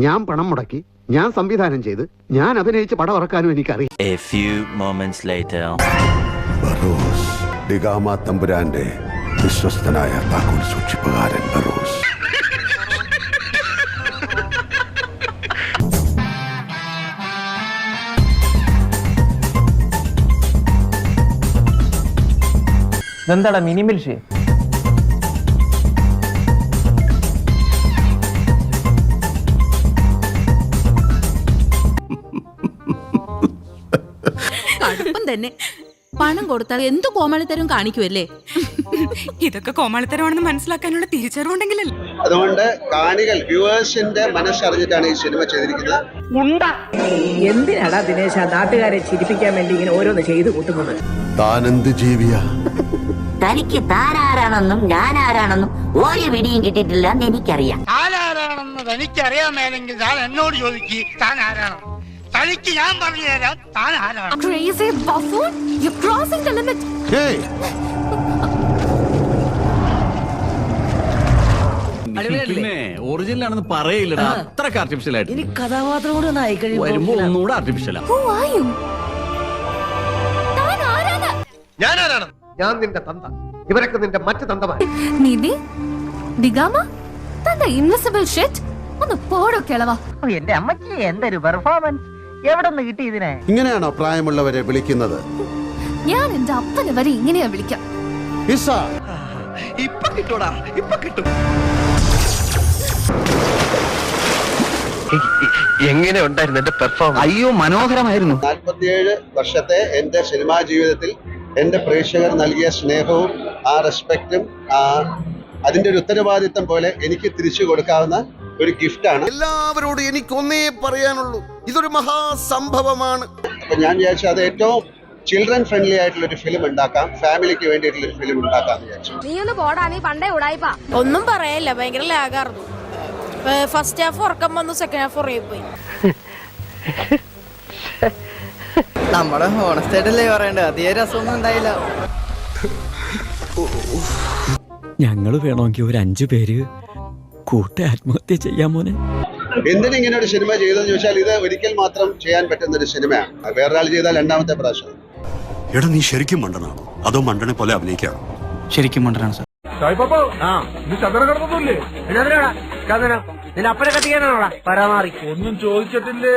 ഞാൻ പണം മുടക്കി, ഞാൻ സംവിധാനം ചെയ്ത്, ഞാൻ അഭിനയിച്ച് പടം ഇറക്കാനും എനിക്കറിയാം. A few moments later. Barroz, ഡിഗാമ തമ്പുരാന്റെ വിശ്വസ്തനായ താക്കോൽ സൂക്ഷിപ്പുകാരൻ ബറോസ്. ഇതെന്താടാ മിനിമൽ ഷേ? കടുപ്പം തന്നെ. പണം കൊടുത്താൽ എന്ത് കോമാളിത്തരം കാണിക്കുമല്ലേ? ഇതൊക്കെ കോമാളിത്തരമാണെന്ന് മനസ്സിലാക്കാനുള്ള തിരിച്ചറിവുണ്ടെങ്കിലല്ലേ. അതുകൊണ്ട് കാണികൾ വ്യൂവേഴ്സിന്റെ മനസ്സറിഞ്ഞിട്ടാണ് ഈ സിനിമ ചെയ്തിരിക്കുന്നത്. എന്തിനാടാ ദിനേശ നാട്ടുകാരെ ചിരിപ്പിക്കാൻ വേണ്ടി ഇങ്ങനെ ഓരോന്ന് ചെയ്തു കൂട്ടുന്നത്? താനെന്ത് ജീവിയാ? തനിക്ക് താനാരാണെന്നും ഞാൻ ആരാണെന്നും ഒരു പിടിയും കിട്ടിയിട്ടില്ല എന്ന് എനിക്കറിയാം. താനാരാണെന്ന് തനിക്കറിയാമേലെങ്കിൽ താൻ എന്നോട് ചോദിക്ക് താൻ ആരാണ്. തനിക്ക് ഞാൻ പറഞ്ഞു തരാം താൻ ആരാണ്. Crazy buffoon, you're crossing the limit. Original ആണെന്ന് പറയില്ലടാ, അത്ര ആർട്ടിഫിഷ്യൽ ആയിട്ട്. ഇനി കഥാപാത്രം കൂടെ ഒന്ന് ആയിക്കഴിയുമ്പോ വരുമ്പോ ഒന്നുകൂടെ ആർട്ടിഫിഷ്യലാ. Who are you? താൻ ആരാണ്? ഞാനാരാണ്? ഞാൻ നിന്റെ തന്ത, ഇവരൊക്കെ നിന്റെ മറ്റു തന്തമാർ. നിധി, ദിഗാമ, തന്റെ ഇൻവിസിബിൾ ഷിറ്റ്. ഒന്ന് പോടോ കിളവാ. എന്റെ അമ്മയ്ക്ക് എന്തൊരു പെർഫോമൻസ്! എവിടെ നിന്ന് കിട്ടി ഇതിനെ? ഇങ്ങനെയാണോ പ്രായമുള്ളവരെ വിളിക്കുന്നത്? ഞാൻ എന്റെ അപ്പനെ വരെ ഇങ്ങനെയാ വിളിക്കാം. ഇപ്പൊ കിട്ടൂടാ, ഇപ്പൊ കിട്ടും. എങ്ങനെ ഉണ്ടായിരുന്നു എന്റെ പെർഫോമൻസ്? അയ്യോ മനോഹരമായിരുന്നു. 47 വർഷത്തെ എന്റെ സിനിമാ ജീവിതത്തിൽ എന്റെ പ്രേക്ഷകർ നൽകിയ സ്നേഹവും ആ റെസ്പെക്റ്റും അതിന്റെ ഒരു ഉത്തരവാദിത്തം പോലെ എനിക്ക് തിരിച്ചു കൊടുക്കാവുന്ന ഒരു ഗിഫ്റ്റാണ്. എല്ലാവരോടും എനിക്കൊന്നേ പറയാനുള്ളൂ, ഇതൊരു മഹാസംഭവമാണ്. അപ്പൊ ഞാൻ വിചാരിച്ചു അത് ഏറ്റവും ചിൽഡ്രൻ ഫ്രണ്ട്ലി ആയിട്ടുള്ള ഒരു ഫിലിം ഉണ്ടാക്കാം, ഫാമിലിക്ക് വേണ്ടിയിട്ടുള്ള ഒരു ഫിലിം ഉണ്ടാക്കാന്ന് വിചാരിച്ചു. നീ ഒന്ന് പോടാ, നീ പണ്ടേ ഉടായിപ്പാ. ഒന്നും പറയല്ല, ഭയങ്കര ലാഗായിരുന്നു. ഫസ്റ്റ് ഹാഫ് ഉറക്കം വന്നു, സെക്കൻഡ് ഹാഫ് ഉറങ്ങി പോയി. നമ്മള് ഹോണസ്റ്റേറ്റല്ലേ പറയണ്ടേ, അതേ രസമൊന്നും ഉണ്ടായില്ല. ഞങ്ങള് വേണമെങ്കിൽ ഒരു 5 പേര് കൂട്ട ആത്മഹത്യ ചെയ്യാൻ മോനെ. എന്തിനും ഇങ്ങനെ ഒരു സിനിമ ചെയ്തെന്ന് ചോദിച്ചാൽ ഇത് ഒരിക്കൽ മാത്രം ചെയ്യാൻ പറ്റുന്ന ഒരു സിനിമയാണ്. വേറൊരാൾ ചെയ്താൽ രണ്ടാമത്തെ പ്രാവശ്യം. എടാ, നീ ശരിക്കും മണ്ടനാണോ അതോ മണ്ടനെ പോലെ അഭിനയിക്കാണോ? ശരിക്കും മണ്ടനാണ് സാർ. അപ്പനെ കത്തിക്കാനാണോടാ പരമാറി? ഒന്നും ചോദിച്ചിട്ടില്ലേ?